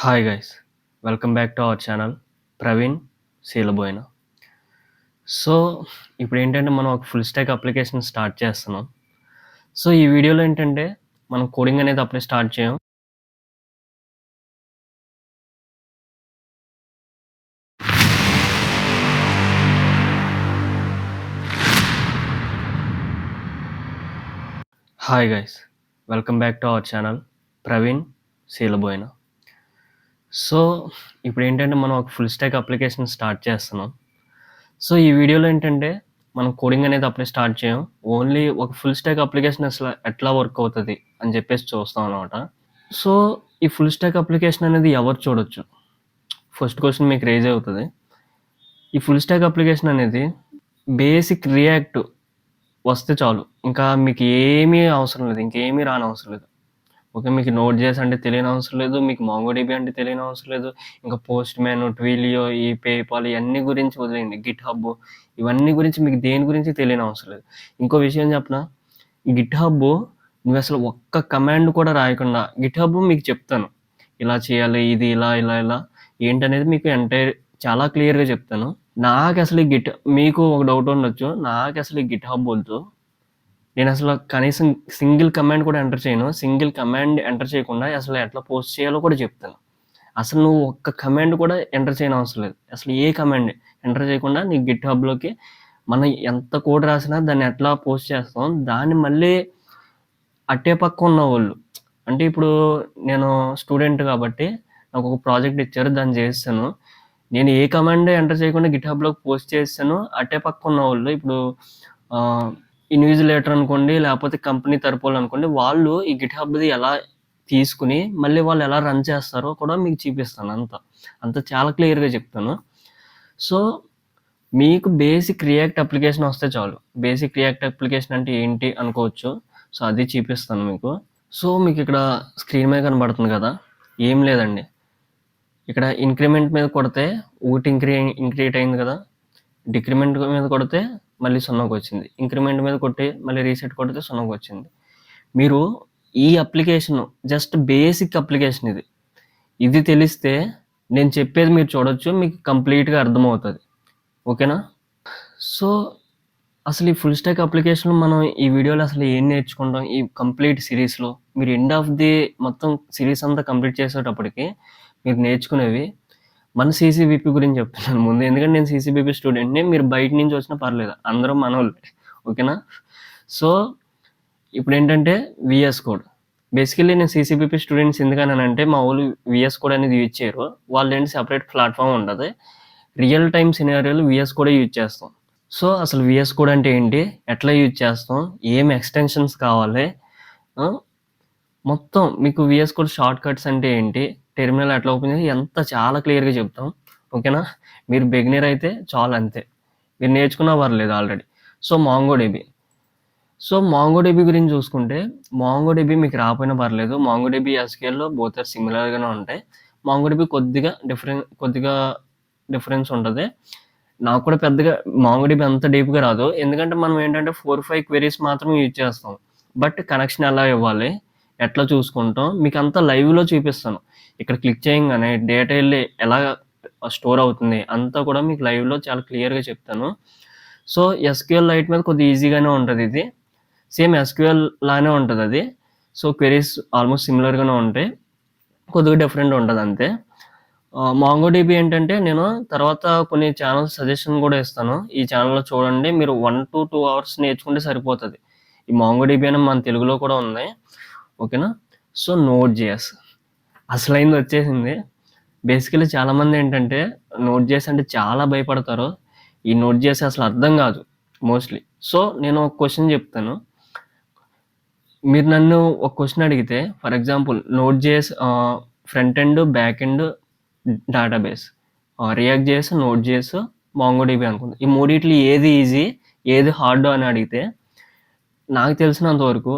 Hi guys, welcome back to our channel Praveen Seelaboina. So ఇప్పుడు ఏంటంటే మనం ఒక ఫుల్ స్టాక్ అప్లికేషన్ స్టార్ట్ చేస్తున్నాం. సో ఈ వీడియోలో ఏంటంటే మనం కోడింగ్ అనేది అప్పుడే స్టార్ట్ చేయం. Hi guys, welcome back to our channel Praveen Seelaboina. So ఇప్పుడు ఏంటంటే మనం ఒక ఫుల్ స్టాక్ అప్లికేషన్ స్టార్ట్ చేస్తున్నాం. సో ఈ వీడియోలో ఏంటంటే మనం కోడింగ్ అనేది అప్పుడే స్టార్ట్ చేయం. ఓన్లీ ఒక ఫుల్ స్టాక్ అప్లికేషన్ అసలు ఎట్లా వర్క్ అవుతుంది అని చెప్పేసి చూస్తాం అనమాట. సో ఈ ఫుల్ స్టాక్ అప్లికేషన్ అనేది ఎవరు చూడొచ్చు? ఫస్ట్ క్వశ్చన్ మీకు రేజ్ అవుతుంది. ఈ ఫుల్ స్టాక్ అప్లికేషన్ అనేది బేసిక్ రియాక్ట్ వస్తే చాలు, ఇంకా మీకు ఏమీ అవసరం లేదు, ఇంకేమీ రాని అవసరం లేదు. ఓకే, మీకు నోట్ జేఎస్ అంటే తెలియని అవసరం లేదు, మీకు మాంగోడిబి అంటే తెలియని అవసరం లేదు, ఇంకా పోస్ట్ మ్యాన్, ట్విలియో, ఈ పేపాల్ ఇవన్నీ గురించి వదిలేయండి, గిట్ హబ్ ఇవన్నీ గురించి మీకు దేని గురించి తెలియని అవసరం లేదు. ఇంకో విషయం చెప్పనా, గిట్ హబ్ నువ్వు అసలు ఒక్క కమాండ్ కూడా రాయకుండా గిట్ హబ్ మీకు చెప్తాను ఇలా చేయాలి, ఇది ఇలా ఇలా ఇలా ఏంటనేది మీకు చాలా క్లియర్గా చెప్తాను. నాకు అసలు ఈ మీకు ఒక డౌట్ ఉండొచ్చు, నాకు అసలు ఈ గిట్ హబ్ వద్దు, నేను అసలు కనీసం సింగిల్ కమాండ్ కూడా ఎంటర్ చేయను, సింగిల్ కమాండ్ ఎంటర్ చేయకుండా అసలు ఎట్లా పోస్ట్ చేయాలో కూడా చెప్తాను. అసలు నువ్వు ఒక్క కమాండ్ కూడా ఎంటర్ చేయని అవసరం లేదు, అసలు ఏ కమాండ్ ఎంటర్ చేయకుండా నీ గిట్ హబ్లోకి మనం ఎంత కోడ్ రాసినా దాన్ని ఎట్లా పోస్ట్ చేస్తాం, దాన్ని మళ్ళీ అట్టే పక్క ఉన్న వాళ్ళు, అంటే ఇప్పుడు నేను స్టూడెంట్ కాబట్టి నాకు ఒక ప్రాజెక్ట్ ఇచ్చారు, దాన్ని చేస్తాను, నేను ఏ కమాండ్ ఎంటర్ చేయకుండా గిట్ హబ్లోకి పోస్ట్ చేస్తాను. అట్టే పక్క ఉన్న వాళ్ళు ఇప్పుడు ఇన్విజిలేటర్ అనుకోండి, లేకపోతే కంపెనీ తరపులు అనుకోండి, వాళ్ళు ఈ గిట్ హబ్ది ఎలా తీసుకుని మళ్ళీ వాళ్ళు ఎలా రన్ చేస్తారో కూడా మీకు చూపిస్తాను. అంత చాలా క్లియర్గా చెప్తాను. సో మీకు బేసిక్ రియాక్ట్ అప్లికేషన్ వస్తే చాలు. బేసిక్ రియాక్ట్ అప్లికేషన్ అంటే ఏంటి అనుకోవచ్చు, సో అది చూపిస్తాను మీకు. సో మీకు ఇక్కడ స్క్రీన్ మీద కనబడుతుంది కదా, ఏం లేదండి, ఇక్కడ ఇంక్రిమెంట్ మీద కొడితే ఒకటి ఇంక్రియేట్ అయింది కదా, డిక్రిమెంట్ మీద కొడితే మళ్ళీ 0కి వచ్చింది, ఇంక్రిమెంట్ మీద కొట్టి మళ్ళీ రీసెట్ కొడితే 0కి వచ్చింది. మీరు ఈ అప్లికేషన్ జస్ట్ బేసిక్ అప్లికేషన్, ఇది తెలిస్తే నేను చెప్పేది మీరు చూడొచ్చు, మీకు కంప్లీట్గా అర్థమవుతుంది. ఓకేనా? సో అసలు ఈ ఫుల్ స్టాక్ అప్లికేషన్ మనం ఈ వీడియోలో అసలు ఏం నేర్చుకుంటాం, ఈ కంప్లీట్ సిరీస్లో మీరు ఎండ్ ఆఫ్ ది మొత్తం సిరీస్ అంతా కంప్లీట్ చేసేటప్పటికి మీరు నేర్చుకునేవి మన సీసీబీపీ గురించి చెప్తున్నాను ముందు, ఎందుకంటే నేను సీసీబీపీ స్టూడెంట్ని, మీరు బయట నుంచి వచ్చినా పర్లేదు, అందరూ మన వాళ్ళు. ఓకేనా? సో ఇప్పుడు ఏంటంటే విఎస్ కోడ్, బేసికలీ నేను సీసీబీపీ స్టూడెంట్స్ ఎందుకనంటే మా వాళ్ళు విఎస్ కోడ్ అనేది యూజ్ చేయరు, వాళ్ళు ఏంటి సెపరేట్ ప్లాట్ఫామ్ ఉంటుంది, రియల్ టైమ్ సినారియోలు విఎస్ కోడే యూజ్ చేస్తాం. సో అసలు విఎస్ కోడ్ అంటే ఏంటి, ఎట్లా యూజ్ చేస్తాం, ఏం ఎక్స్టెన్షన్స్ కావాలి, మొత్తం మీకు విఎస్ కోడ్ షార్ట్ కట్స్ అంటే ఏంటి, టెర్మినల్ ఎట్లా ఓపెన్ చేసి ఎంత చాలా క్లియర్గా చెప్తాం. ఓకేనా? మీరు బిగినర్ అయితే చాలు, అంతే, మీరు నేర్చుకున్నా పర్లేదు ఆల్రెడీ. సో మాంగోడిబి గురించి చూసుకుంటే, మాంగోడిబి మీకు రాకపోయినా పర్లేదు, మాంగోడిబి ఎస్క్యూఎల్లో బోత్ ఆర్ సిమిలర్గానే ఉంటాయి. మాంగోడిబి కొద్దిగా డిఫరెన్స్ ఉంటుంది. నాకు కూడా పెద్దగా మాంగోడిబి అంత డీప్గా రాదు, ఎందుకంటే మనం ఏంటంటే 4-5 క్వెరీస్ మాత్రమే యూజ్ చేస్తాం. బట్ కనెక్షన్ ఎలా ఇవ్వాలి, ఎట్లా చూసుకుంటాం, మీకు అంతా లైవ్లో చూపిస్తాను. ఇక్కడ క్లిక్ చేయగానే డేటా వెళ్ళి ఎలా స్టోర్ అవుతుంది అంతా కూడా మీకు లైవ్లో చాలా క్లియర్గా చెప్తాను. సో ఎస్క్యూఎల్ లైట్ మీద కొద్దిగా ఈజీగానే ఉంటుంది, ఇది సేమ్ ఎస్క్యూఎల్ లానే ఉంటుంది అది. సో క్వెరీస్ ఆల్మోస్ట్ సిమిలర్గానే ఉంటాయి, కొద్దిగా డిఫరెంట్ ఉంటుంది అంతే. మాంగోడిబి ఏంటంటే నేను తర్వాత కొన్ని ఛానల్స్ సజెషన్ కూడా ఇస్తాను, ఈ ఛానల్లో చూడండి, మీరు 1 to 2 hours నేర్చుకుంటే సరిపోతుంది. ఈ మాంగోడిబి అని మన తెలుగులో కూడా ఉంది. ఓకేనా? సో నోట్ జేఎస్ అసలైంది వచ్చేసింది. బేసికలీ చాలామంది ఏంటంటే నోట్ జేఎస్ అంటే చాలా భయపడతారు, ఈ నోట్ జేఎస్ అసలు అర్థం కాదు మోస్ట్లీ. సో నేను ఒక క్వశ్చన్ చెప్తాను, మీరు నన్ను ఒక క్వశ్చన్ అడిగితే, for example note JS front end, back end, database, react JS, note JS, MongoDB అనుకుంది, ఈ మూడిట్లో ఏది ఈజీ ఏది హార్డ్ అని అడిగితే, నాకు తెలిసినంత వరకు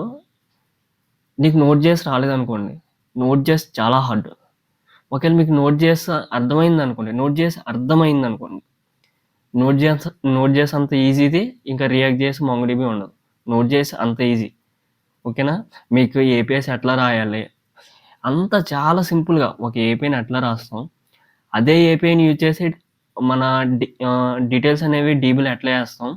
నీకు నోట్ జేఎస్ రాలేదనుకోండి, నోట్ జేఎస్ చాలా హార్డ్. ఒకవేళ మీకు నోట్ జేఎస్ అర్థమైంది అనుకోండి, నోట్ జేఎస్ అంత ఈజీది ఇంకా రియాక్ట్ జేఎస్, మాంగోడిబి ఉండదు, నోట్ జేఎస్ అంత ఈజీ. ఓకేనా? మీకు ఏపీఎస్ ఎట్లా రాయాలి, అంతా చాలా సింపుల్‌గా ఒక ఏపీఐని ఎట్లా రాస్తాం, అదే ఏపీఐని యూజ్ చేసి మన డీటెయిల్స్ అనేవి డీబీలో ఎట్లా ఏస్తాం,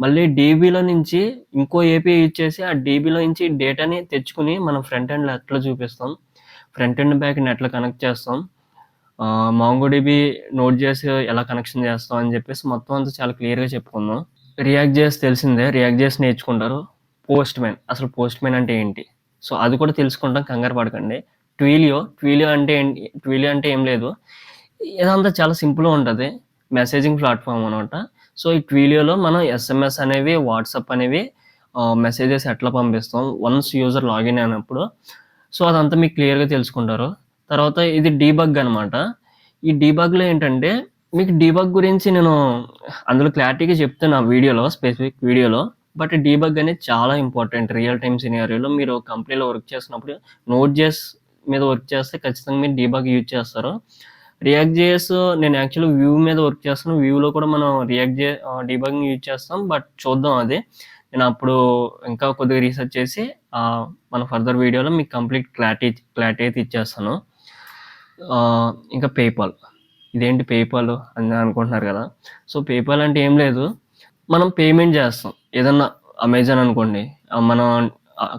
మళ్ళీ డీబీలో నుంచి ఇంకో ఏపీఐ యూజ్ చేసి ఆ డీబీలో నుంచి డేటాని తెచ్చుకొని మనం ఫ్రంట్ ఎండ్‌లో ఎట్లా చూపిస్తాం, ఫ్రంట్ ఎండ్, బ్యాక్ ఎండ్ ఎట్లా కనెక్ట్ చేస్తాం, మాంగోడీబీ నోడ్ జేఎస్ ఎలా కనెక్షన్ చేస్తాం అని చెప్పేసి మొత్తం అంతా చాలా క్లియర్‌గా చెప్పుకుందాం. రియాక్ట్ జేఎస్ తెలిసిందే. రియాక్ట్ జేఎస్ నేర్చుకుంటారు. అసలు పోస్ట్ మ్యాన్ అంటే ఏంటి? సో, అది కూడా తెలుసుకుంటాం, కంగారు పడకండి. ట్వీలియో అంటే ఏం లేదు. ఇదంతా చాలా సింపుల్‌గా ఉంటది. మెసేజింగ్ ప్లాట్‌ఫార్మ్ అనమాట. సో, ఈ ట్వీలియోలో మనం ఎస్ఎంఎస్ అనేవి, వాట్సాప్ అనేవి మెసేజెస్ ఎట్లా పంపిస్తాం వన్స్ యూజర్ లాగిన్ అయినప్పుడు. సో, అదంతా మీకు క్లియర్‌గా తెలుసుకుంటారు. తర్వాత ఇది డీబగ్ అనమాట. ఈ డీబగ్‌లో ఏంటంటే, మీకు డీబగ్ గురించి నేను అందులో క్లారిటీగా చెప్తాను ఆ వీడియోలో, స్పెసిఫిక్ వీడియోలో. బట్ డీబగ్ అనేది చాలా ఇంపార్టెంట్ రియల్ టైమ్ సినారియోలో. మీరు కంపెనీలో వర్క్ చేస్తున్నప్పుడు నోడ్ జేఎస్ మీద వర్క్ చేస్తే ఖచ్చితంగా మీరు డీబగ్ యూజ్ చేస్తారు. రియాక్ట్ జేఎస్ నేను యాక్చువల్‌గా వ్యూ మీద వర్క్ చేస్తాను. వ్యూలో కూడా మనం డీబగింగ్ యూజ్ చేస్తాం. బట్ చూద్దాం అది. నేను అప్పుడు ఇంకా కొద్దిగా రీసెర్చ్ చేసి మన ఫర్దర్ వీడియోలో మీకు కంప్లీట్ క్లారిటీ అయితే ఇచ్చేస్తాను. ఇంకా పేపాల్. ఇదేంటి పేపాల్ అని అనుకుంటున్నారు కదా! సో, పేపాల్ అంటే ఏం లేదు. మనం పేమెంట్ చేస్తాం. ఏదన్నా అమెజాన్ అనుకోండి. మనం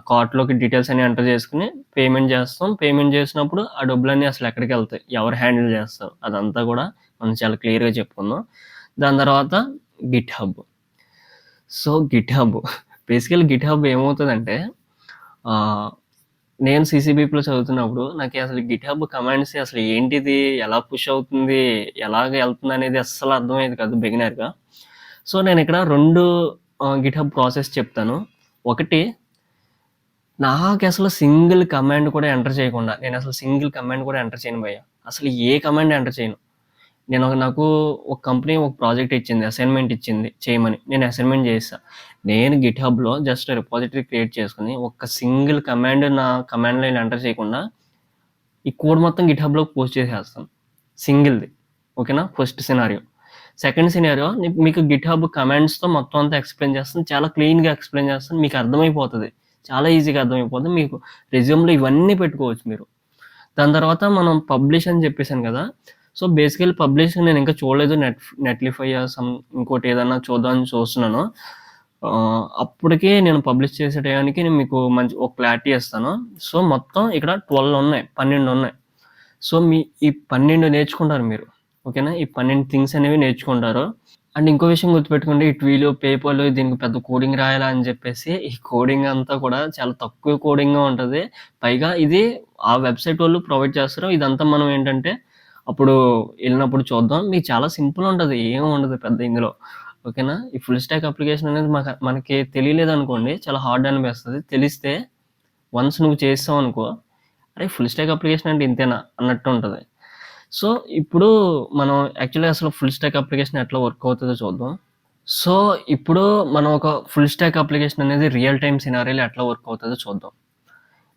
కార్ట్‌లోకి డీటెయిల్స్ అన్ని ఎంటర్ చేసుకొని పేమెంట్ చేస్తాం. పేమెంట్ చేసినప్పుడు ఆ డబ్బులన్నీ అసలు ఎక్కడికెళ్తాయి? ఎవరు హ్యాండిల్ చేస్తారు? అదంతా కూడా మనం చాలా క్లియర్‌గా చెప్పుకుందాం. దాని తర్వాత గిట్‌హబ్. సో, బేసికల్లీ గిట్‌హబ్ ఏమవుతదంటే ఆహ్, నేను సీసీబీపీలో చదువుతున్నప్పుడు నాకు అసలు గిట్‌హబ్ కమాండ్స్ అసలు ఏంటిది? ఎలా పుష్ అవుతుంది? ఎలాగ ఎళ్తుందనేది అస్సలు అర్థమయ్యేది కాదు బిగినర్‌గా. సో, నేనిక్కడ 2 గిట్‌హబ్ ప్రాసెస్ చెప్తాను. ఒకటి, నాకసలు సింగిల్ కమాండ్ కూడా ఎంటర్ చేయకుండా నేనసలు సింగిల్ కమాండ్ కూడా ఎంటర్ చేయను భయ్యా. అసలు ఏ కమాండ్ ఎంటర్ చేయను. నాకు ఒక కంపెనీ ఒక ప్రాజెక్ట్ ఇచ్చింది. అసైన్‌మెంట్ ఇచ్చింది చేయమని. నేను అసైన్‌మెంట్ చేసేసా. నేను గిట్‌హబ్‌లో జస్ట్ రిపాజిటరీ క్రియేట్ చేసుకొని ఒక సింగిల్ కమాండ్ నా కమాండ్ లైన్ ఎంటర్ చేయకుండా ఈ కోడ్ మొత్తం గిట్‌హబ్‌లోకి పోస్ట్ చేసేస్తాను. సింగిల్‌ది. ఓకేనా? First scenario. సెకండ్ సినారియో మీకు గిట్‌హబ్ కమాండ్స్‌తో మొత్తం అంతా ఎక్స్‌ప్లెయిన్ చేస్తాను. చాలా క్లీన్‌గా ఎక్స్‌ప్లెయిన్ చేస్తాను. మీకు అర్థమైపోతది. చాలా ఈజీగా అర్థమైపోద్ది. మీకు రెజ్యూమ్‌లో ఇవన్నీ పెట్టుకోవచ్చు మీరు. దాని తర్వాత మనం పబ్లిష్ అని చెప్పేసాను కదా! సో, బేసికల్లీ పబ్లిష్ నేను ఇంకా చూడలేదు. నెట్‌లిఫై ఇంకోటి ఏదన్నా చూద్దామని చూస్తున్నాను. అప్పటికే నేను పబ్లిష్ చేసే టయానికి నేను మీకు మంచి ఒక క్లారిటీ ఇస్తాను. సో, మొత్తం ఇక్కడ 12 ఉన్నాయి. సో, ఈ 12 నేర్చుకుంటారు మీరు. ఓకేనా? ఈ 12 థింగ్స్ అనేవి నేర్చుకుంటారు. అండ్ ఇంకో విషయం గుర్తుపెట్టుకోండి. ఈ ట్వీలో, పేపాల్ దీనికి పెద్ద కోడింగ్ రాయాలా అని చెప్పేసి ఈ కోడింగ్ అంతా కూడా చాలా తక్కువ కోడింగ్‌గా ఉంటది. పైగా ఇది ఆ వెబ్‌సైట్ వాళ్ళు ప్రొవైడ్ చేస్తారు. ఇదంతా మనం ఏంటంటే అప్పుడు ఎళ్ళినప్పుడు చూద్దాం. మీకు చాలా సింపుల్ ఉంటది. ఏం ఉండదు పెద్ద ఇందులో. ఓకేనా? ఈ ఫుల్ స్టాక్ అప్లికేషన్ అనేది మనకి తెలియలేదనుకోండి చాలా హార్డ్ అనిపిస్తది. తెలిస్తే వన్స్ నువ్వు చేసావనుకో, అరే! ఫుల్ స్టాక్ అప్లికేషన్ అంటే ఇంతేనా అన్నట్టు ఉంటది. సో, ఇప్పుడు మనం యాక్చువల్‌గా అసలు ఫుల్ స్టాక్ అప్లికేషన్ ఎట్లా వర్క్ అవుతదో చూద్దాం. సో, ఇప్పుడు మనం ఒక ఫుల్ స్టాక్ అప్లికేషన్ అనేది రియల్ టైమ్ సినారియోలో ఎట్లా వర్క్ అవుతదో చూద్దాం.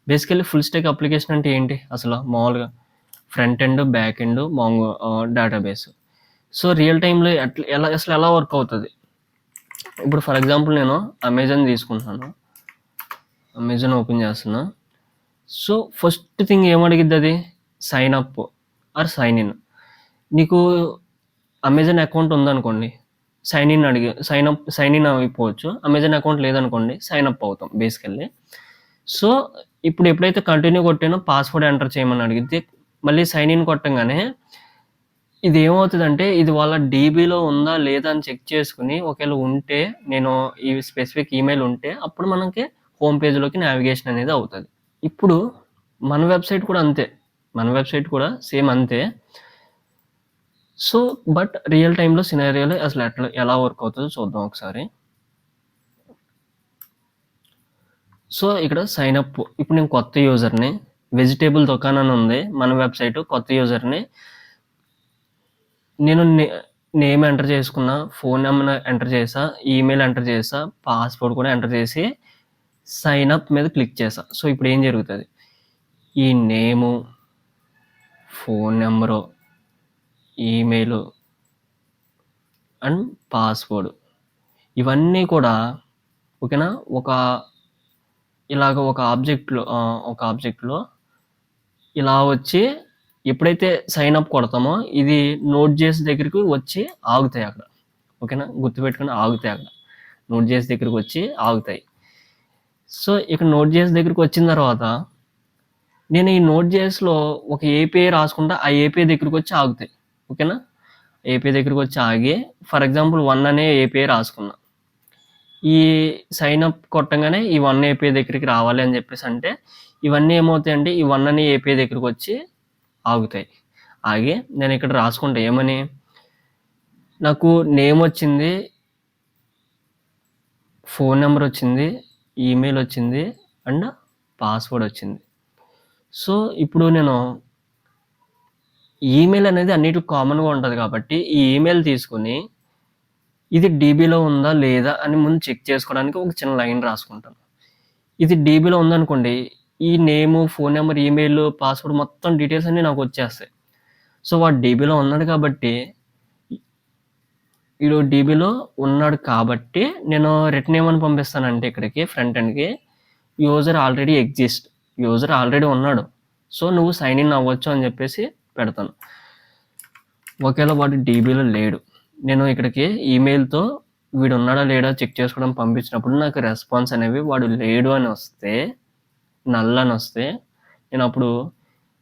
బేసికల్లీ ఫుల్ స్టాక్ అప్లికేషన్ అంటే ఏంటి అసల మామూలుగా? Front end, back end, database. So, real టైమ్‌లో ఎలా వర్క్ అవుతది? ఇప్పుడు ఫర్ ఎగ్జాంపుల్ నేను అమెజాన్ తీసుకుంటున్నాను. అమెజాన్ ఓపెన్ చేస్తున్నా. సో, ఫస్ట్ థింగ్ ఏమడిగిద్దది? Sign up or sign in. నీకు అమెజాన్ అకౌంట్ ఉందనుకోండి. సైన్ ఇన్ అయిపోవచ్చు. అమెజాన్ అకౌంట్ లేదనుకోండి సైన్ అప్ అవుతాం బేసికల్లీ. సో, ఇప్పుడు ఎప్పుడైతే కంటిన్యూ కొట్టానో పాస్‌వర్డ్ ఎంటర్ చేయమని అడిగిద్ది. మళ్ళీ సైన్ ఇన్ కొట్టంగానే ఇదేమవుతదంటే ఇది వాళ్ళ డీబీలో ఉందా లేదా అని చెక్ చేసుకొని ఒకవేళ ఉంటే నేను ఈ స్పెసిఫిక్ ఈమెయిల్ ఉంటే అప్పుడు మనకి హోమ్ పేజ్‌లోకి నావిగేషన్ అనేది అవుతది. ఇప్పుడు మన వెబ్‌సైట్ కూడా అంతే. మన వెబ్‌సైట్ కూడా సేమ్ అంతే. సో, బట్ రియల్ టైమ్‌లో సినారియోలో అసలు ఎలా వర్క్ అవుతదో చూద్దాం ఒకసారి. సో, ఇక్కడ సైన్ అప్. ఇప్పుడు నేను కొత్త యూజర్‌ని. వెజిటబుల్ దుకాణం అని ఉంది. మన వెబ్‌సైట్ కొత్త యూజర్‌ని. నేను నేమ్ ఎంటర్ చేసుకున్నా, ఫోన్ నంబర్ ఎంటర్ చేశా, ఈమెయిల్ ఎంటర్ చేశా, పాస్‌వర్డ్ కూడా ఎంటర్ చేసి సైన్ అప్ మీద క్లిక్ చేశా. సో, ఇప్పుడు ఏం జరుగుతది? ఈ name, phone number, email and password ఇవన్నీ కూడా ఓకేనా? ఇలాగ ఒక ఆబ్జెక్ట్‌లో ఇలా వచ్చి ఎప్పుడైతే సైన్ అప్ కొడతామో ఇది నోట్ చేసి దగ్గరికి వచ్చి ఆగుతాయి అక్కడ. ఓకేనా, గుర్తుపెట్టుకుని ఆగుతాయి అక్కడ, నోట్ చేసి దగ్గరికి వచ్చి ఆగుతాయి. సో ఇక్కడ నోట్ చేసి దగ్గరికి వచ్చిన తర్వాత నేను ఈ నోట్ చేసిలో ఒక ఏపీఐ రాసుకుంటా, ఆ ఏపీఐ దగ్గరికి వచ్చి ఆగుతాయి. ఓకేనా, ఏపీఐ దగ్గరికి వచ్చి ఆగి ఫర్ ఎగ్జాంపుల్ 1 అనే ఏపీఐ రాసుకున్నా. ఈ సైన్ అప్ కొట్టంగానే ఈ 1 ఏపీఐ దగ్గరికి రావాలి అని చెప్పేసి అంటే ఇవన్నీ ఏమవుతాయంటే ఈ 1 అనే ఏపీఐ దగ్గరికి వచ్చి ఆగుతాయి. ఆగి నేను ఇక్కడ రాసుకుంటా ఏమని, నాకు నేమ్ వచ్చింది, ఫోన్ నెంబర్ వచ్చింది, ఈమెయిల్ వచ్చింది అండ్ పాస్వర్డ్ వచ్చింది. సో ఇప్పుడు నేను ఈమెయిల్ అనేది అన్నిటికి కామన్గా ఉంటుంది కాబట్టి ఈ ఈమెయిల్ తీసుకుని ఇది డీబీలో ఉందా లేదా అని ముందు చెక్ చేసుకోవడానికి ఒక చిన్న లైన్ రాసుకుంటాను. ఇది డీబీలో ఉందనుకోండి, ఈ name, phone number, email, password మొత్తం డీటెయిల్స్ అన్నీ నాకు వచ్చేస్తాయి. సో వాడు డీబీలో ఉన్నాడు కాబట్టి నేను రిటర్న్ ఏమని పంపిస్తానంటే ఇక్కడికి ఫ్రంట్ ఎండ్కి user already exist, user already ఉన్నాడు, సో నువ్వు సైన్ ఇన్ అవ్వచ్చు అని చెప్పేసి పెడతాను. ఒకవేళ వాడు డీబీలో లేడు, నేను ఇక్కడికి ఈమెయిల్తో వీడు ఉన్నాడా లేడా చెక్ చేసుకోవడం పంపించినప్పుడు నాకు రెస్పాన్స్ అనేవి వాడు లేడు అని వస్తే, నల్ అని వస్తే, నేను అప్పుడు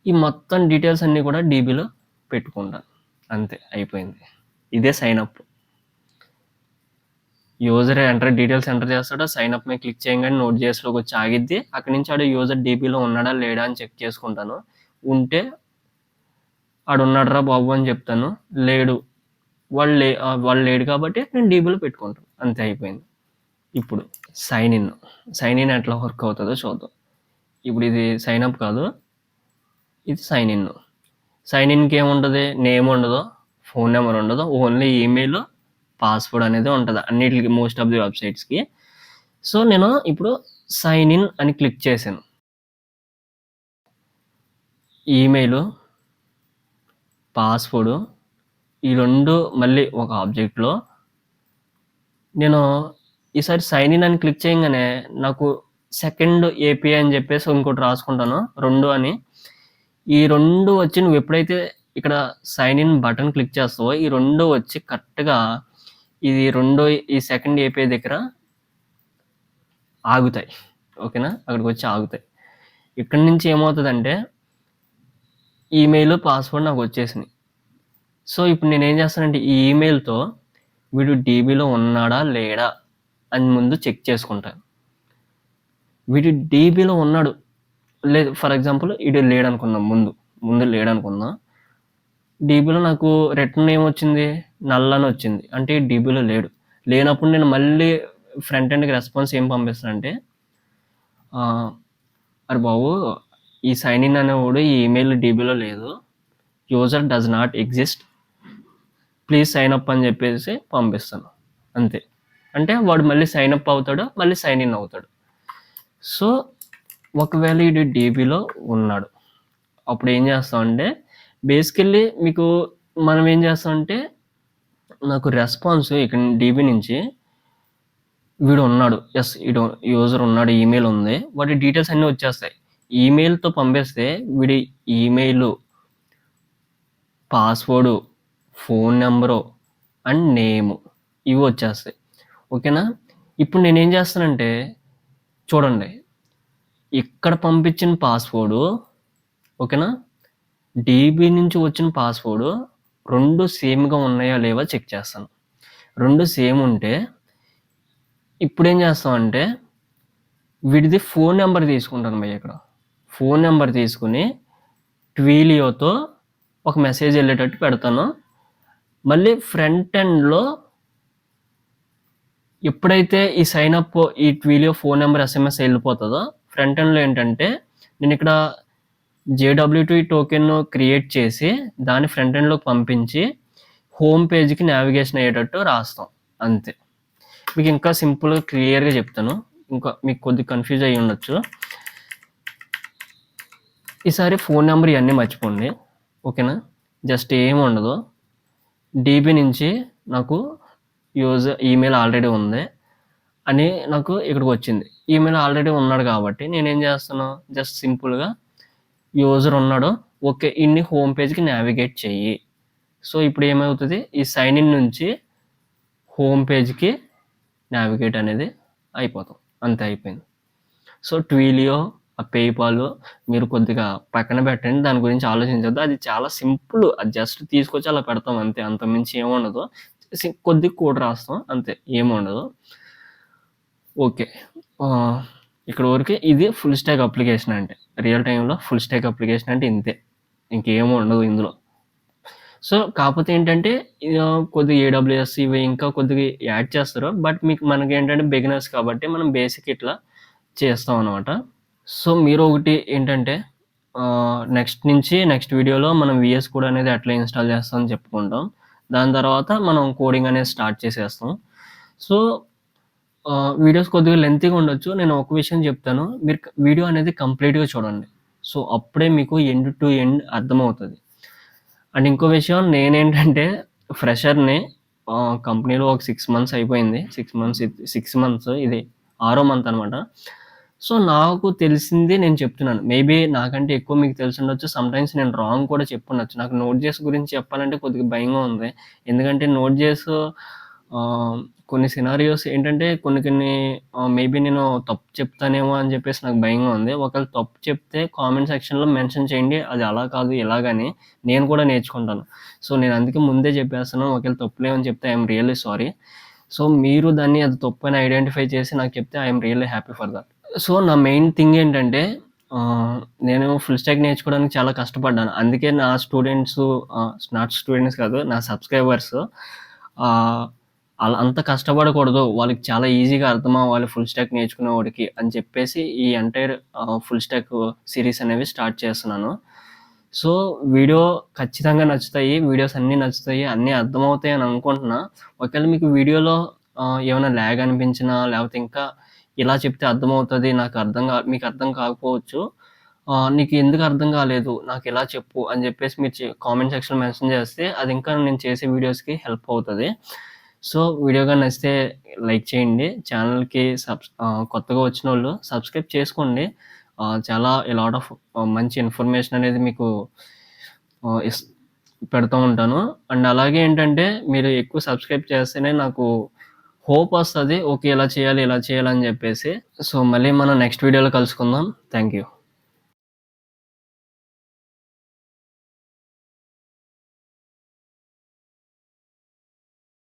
ఈ మొత్తం డీటెయిల్స్ అన్నీ కూడా డీబీలో పెట్టుకుంటాను. అంతే, అయిపోయింది. ఇదే sign up. User details enter చేస్తాడో, సైన్ అప్ మీద క్లిక్ చేయగానే నోట్ చేసిలోకి వచ్చి ఆగిద్ది. అక్కడి నుంచి ఆడు యూజర్ డీబీలో ఉన్నాడా లేడా అని చెక్ చేసుకుంటాను. ఉంటే ఆడు ఉన్నాడరా బాబు అని చెప్తాను, లేడు వాళ్ళు లేడు కాబట్టి నేను డీబీలో పెట్టుకుంటాను. అంతే, అయిపోయింది. ఇప్పుడు సైన్ ఇన్ ఎట్లా వర్క్ అవుతుందో చూద్దాం. ఇప్పుడు ఇది సైన్ అప్ కాదు, ఇది సైన్ ఇన్. సైన్ ఇన్కి ఏముంటుంది, నేమ్ ఉండదు, ఫోన్ నెంబర్ ఉండదు, ఓన్లీ ఈమెయిల్, పాస్వర్డ్ అనేది ఉంటుంది అన్నిటికి, మోస్ట్ ఆఫ్ ది వెబ్సైట్స్కి. సో నేను ఇప్పుడు సైన్ ఇన్ అని క్లిక్ చేశాను. ఈమెయిల్, పాస్వర్డ్ ఈ రెండు మళ్ళీ ఒక ఆబ్జెక్ట్లో నేను ఈసారి సైన్ ఇన్ అని క్లిక్ చేయగానే నాకు సెకండ్ ఏపీఐ అని చెప్పేసి ఇంకోటి రాసుకుంటాను, 2 అని. ఈ 2 వచ్చి నువ్వు ఎప్పుడైతే ఇక్కడ సైన్ ఇన్ బటన్ క్లిక్ చేస్తావో ఈ 2 వచ్చి కరెక్ట్గా ఈ సెకండ్ ఏపీఐ దగ్గర ఆగుతాయి. ఓకేనా, అక్కడికి వచ్చి ఆగుతాయి. ఇక్కడి నుంచి ఏమవుతుందంటే ఈమెయిల్, పాస్వర్డ్ నాకు వచ్చేసినాయి. సో ఇప్పుడు నేనేం చేస్తానంటే ఈ ఈమెయిల్తో వీడు డీబీలో ఉన్నాడా లేడా అని ముందు చెక్ చేసుకుంటాను. వీడు డీబీలో ఉన్నాడు లేదు, ఫర్ ఎగ్జాంపుల్ వీడు లేడనుకుందాం, ముందు లేడనుకుందాం. డీబీలో నాకు రిటర్న్ ఏమొచ్చింది, నల్ అని వచ్చింది, అంటే డీబీలో లేనప్పుడు నేను మళ్ళీ ఫ్రంట్ ఎండ్కి రెస్పాన్స్ ఏం పంపిస్తానంటే, అరే బాబు ఈ సైన్ ఇన్ అనేవాడు ఈ ఈమెయిల్ డీబీలో లేదు, user does not exist, please sign up అని చెప్పేసి పంపిస్తాను. అంతే, అంటే వాడు మళ్ళీ సైన్ అప్ అవుతాడు, మళ్ళీ సైన్ ఇన్ అవుతాడు. సో ఒకవేళ ఇది డీబీలో ఉన్నాడు, అప్పుడు ఏం చేస్తామంటే బేసికల్లీ మనం ఏం చేస్తామంటే నాకు రెస్పాన్స్ ఇక్కడ డీబీ నుంచి వీడు ఉన్నాడు, ఎస్ వీడు యూజర్ ఉన్నాడు, ఈమెయిల్ ఉంది, వాటి డీటెయిల్స్ అన్నీ వచ్చేస్తాయి. ఈమెయిల్తో పంపిస్తే వీడి email, password, phone number and name ఇవి వచ్చేస్తాయి. ఓకేనా, ఇప్పుడు నేనేం చేస్తానంటే చూడండి, ఇక్కడ పంపించిన పాస్వర్డ్, ఓకేనా, డీబీ నుంచి వచ్చిన పాస్వర్డ్ 2 సేమ్గా ఉన్నాయా లేవా చెక్ చేస్తాను. 2 సేమ్ ఉంటే ఇప్పుడు ఏం చేస్తామంటే వీడిది ఫోన్ నెంబర్ తీసుకుంటాను భయ్య. ఇక్కడ ఫోన్ నెంబర్ తీసుకుని ట్వీలియోతో ఒక మెసేజ్ వెళ్ళేటట్టు పెడతాను. మళ్ళీ ఫ్రంట్ ఎండ్లో ఎప్పుడైతే ఈ సైన్ అప్ ఈ ట్వీలియో ఫోన్ నెంబర్ SMS వెళ్ళిపోతుందో ఫ్రంట్ ఎండ్లో ఏంటంటే నేను ఇక్కడ JW2 టోకెన్ క్రియేట్ చేసి దాన్ని ఫ్రంట్ ఎండ్లోకి పంపించి హోమ్ పేజ్కి నావిగేషన్ అయ్యేటట్టు రాస్తాం. అంతే, మీకు ఇంకా సింపుల్గా క్లియర్గా చెప్తాను, ఇంకా మీకు కొద్ది కన్ఫ్యూజ్ అయ్యి ఉండొచ్చు. ఈసారి ఫోన్ నెంబర్ ఇవన్నీ మర్చిపోండి. ఓకేనా, జస్ట్ ఏమి ఉండదు, డీబీ నుంచి నాకు ఈమెయిల్ ఆల్రెడీ ఉంది అని నాకు ఇక్కడికి వచ్చింది. ఈమెయిల్ ఆల్రెడీ ఉన్నాడు కాబట్టి నేనేం చేస్తాను, జస్ట్ సింపుల్గా యూజర్ ఉన్నాడో ఓకే ఇన్ని హోమ్ పేజ్కి నావిగేట్ చెయ్యి. సో ఇప్పుడు ఏమవుతుంది, ఈ సైన్ ఇన్ నుంచి హోమ్ పేజ్కి నావిగేట్ అనేది అయిపోతాం, అంతే అయిపోయింది. సో ట్వీలియో, ఆ పేపాల్ మీరు కొద్దిగా పక్కన పెట్టండి, దాని గురించి ఆలోచించొద్దు. అది చాలా సింపుల్, అది జస్ట్ తీసుకొచ్చి అలా పెడతాం అంతే, అంతకుమించి ఏముండదు. కొద్దిగా కోడ్ రాస్తాం అంతే, ఏముండదు. ఓకే, ఇక్కడ వరకు ఇది ఫుల్ స్టాక్ అప్లికేషన్ అంటే. రియల్ టైంలో ఫుల్ స్టాక్ అప్లికేషన్ అంటే ఇంతే, ఇంకేమీ ఉండదు ఇందులో. సో కాకపోతే ఏంటంటే కొద్దిగా ఏడబ్ల్యూఎస్ ఇవి ఇంకా కొద్దిగా యాడ్ చేస్తారు, బట్ మనకి ఏంటంటే బిగినర్స్ కాబట్టి మనం బేసిక్ ఇట్లా చేస్తాం అనమాట. సో మీరు ఒకటి ఏంటంటే నెక్స్ట్ వీడియోలో మనం విఎస్ కోడ్ అనేది ఎట్లా ఇన్స్టాల్ చేస్తామని చెప్పుకుంటాం. దాని తర్వాత మనం కోడింగ్ అనేది స్టార్ట్ చేసేస్తాం. సో వీడియోస్ కొద్దిగా లెంతీగా ఉండొచ్చు. నేను ఒక విషయం చెప్తాను, మీరు వీడియో అనేది కంప్లీట్గా చూడండి. సో అప్పుడే మీకు ఎండ్ టు ఎండ్ అర్థమవుతుంది. అండ్ ఇంకో విషయం, నేనేంటంటే ఫ్రెషర్ని, కంపెనీలో ఒక 6 మంత్స్ అయిపోయింది. 6 మంత్స్ ఇది 6వ మంత్ అనమాట. సో నాకు తెలిసింది నేను చెప్తున్నాను. మేబీ నాకంటే ఎక్కువ మీకు తెలిసి ఉండొచ్చు. సమ్‌టైమ్స్ నేను రాంగ్ కూడా చెప్పుండొచ్చు. నాకు నోట్.js గురించి చెప్పాలంటే కొద్దిగా భయంగా ఉంది. ఎందుకంటే నోట్.js కొన్ని సినారియోస్ ఏంటంటే కొన్ని మేబీ నేను తప్పు చెప్తానేమో అని చెప్పేసి నాకు భయంగా ఉంది. ఒకవేళ తప్పు చెప్తే కామెంట్ సెక్షన్‌లో మెన్షన్ చేయండి. అది అలా కాదు ఇలాగని, నేను కూడా నేర్చుకుంటాను. సో నేను అందుకే ముందే చెప్పేస్తున్నాను, ఒకవేళ తప్పులేమని చెప్తే I am really sorry. So మీరు దాన్ని అది తప్పని ఐడెంటిఫై చేసి నాకు చెప్తే I am really happy for that. So నా మెయిన్ థింగ్ ఏంటంటే నేను ఫుల్ స్టాక్ నేర్చుకోవడానికి చాలా కష్టపడ్డాను. అందుకే నా స్టూడెంట్స్ కాదు, నా సబ్స్క్రైబర్స్ అలా అంత కష్టపడకూడదు, వాళ్ళకి చాలా ఈజీగా అర్థమవ్వాలి ఫుల్ స్టాక్ నేర్చుకునేవాడికి అని చెప్పేసి ఈ ఎంటైర్ ఫుల్ స్టాక్ సిరీస్ అనేవి స్టార్ట్ చేస్తున్నాను. సో వీడియో ఖచ్చితంగా నచ్చుతాయి, వీడియోస్ అన్నీ నచ్చుతాయి, అన్నీ అర్థమవుతాయి అని అనుకుంటున్నా. ఒకవేళ మీకు వీడియోలో ఏమైనా ల్యాగ్ అనిపించినా, లేకపోతే ఇంకా ఇలా చెప్తే అర్థమవుతుంది మీకు అర్థం కాకపోవచ్చు. నీకు ఎందుకు అర్థం కాలేదు నాకు ఇలా చెప్పు అని చెప్పేసి మీరు కామెంట్ సెక్షన్‌లో మెన్షన్ చేస్తే అది ఇంకా నేను చేసే వీడియోస్‌కి హెల్ప్ అవుతుంది. సో వీడియో గాని నచ్చితే లైక్ చేయండి. ఛానల్‌కి కొత్తగా వచ్చినోళ్ళు సబ్స్క్రైబ్ చేసుకోండి. చాలా లాట్ ఆఫ్ మంచి ఇన్ఫర్మేషన్ అనేది మీకు ఆహ్, ఇస్ పెడుతూ ఉంటాను. అండ్ అలాగే ఏంటంటే మీరు ఎక్కువ సబ్స్క్రైబ్ చేస్తేనే నాకు హోప్ వస్తది. ఓకే, ఇలా చేయాలి అని చెప్పేసి. సో మళ్ళీ మనం నెక్స్ట్ వీడియోలో కలుసుకుందాం. Thank you.